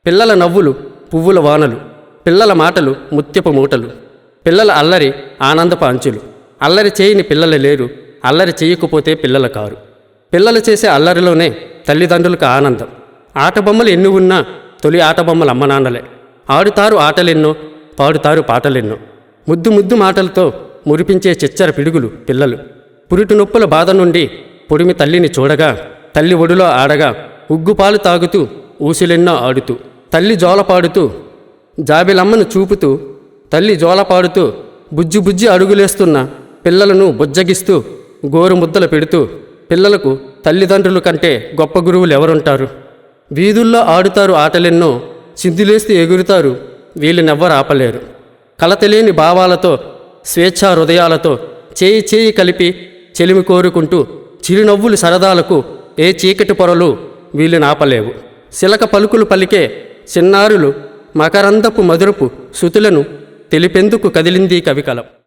పిల్లల నవ్వులు పువ్వుల వానలు, పిల్లల మాటలు ముత్యపు మూటలు, పిల్లల అల్లరి ఆనందపు అంచులు. అల్లరి చేయని పిల్లలు లేరు, అల్లరి చేయకపోతే పిల్లల కారు. పిల్లలు చేసే అల్లరిలోనే తల్లిదండ్రులకు ఆనందం. ఆటబొమ్మలు ఎన్ని ఉన్నా తొలి ఆటబొమ్మలు అమ్మనాన్నలే. ఆడుతారు ఆటలెన్నో, పాడుతారు పాటలెన్నో. ముద్దు ముద్దు మాటలతో మురిపించే చిచ్చర పిడుగులు పిల్లలు. పురిటి నొప్పుల బాధ నుండి పొడిమి తల్లిని చూడగా, తల్లి ఒడిలో ఆడగా, ఉగ్గుపాలు తాగుతూ ఊసులెన్నో ఆడుతూ, తల్లి జోలపాడుతూ జాబిలమ్మను చూపుతూ, తల్లి జోలపాడుతూ బుజ్జి బుజ్జి అడుగులేస్తున్న పిల్లలను బుజ్జగిస్తూ గోరు ముద్దలు పెడుతూ, పిల్లలకు తల్లిదండ్రుల కంటే గొప్ప గురువులు ఎవరుంటారు? వీధుల్లో ఆడుతారు ఆటలెన్నో, సింధులేస్తూ ఎగురుతారు, వీళ్ళనెవ్వరు ఆపలేరు. కలతలేని భావాలతో స్వేచ్ఛా హృదయాలతో చేయి చేయి కలిపి చెలిమి కోరుకుంటూ చిరునవ్వులు సరదాలకు ఏ చీకటి పొరలు వీళ్ళనాపలేవు. శిలక పలుకులు పలికే చిన్నారులు మకరందపు మధురపు శృతులను తెలిపెందుకు కదిలింది కవికలం.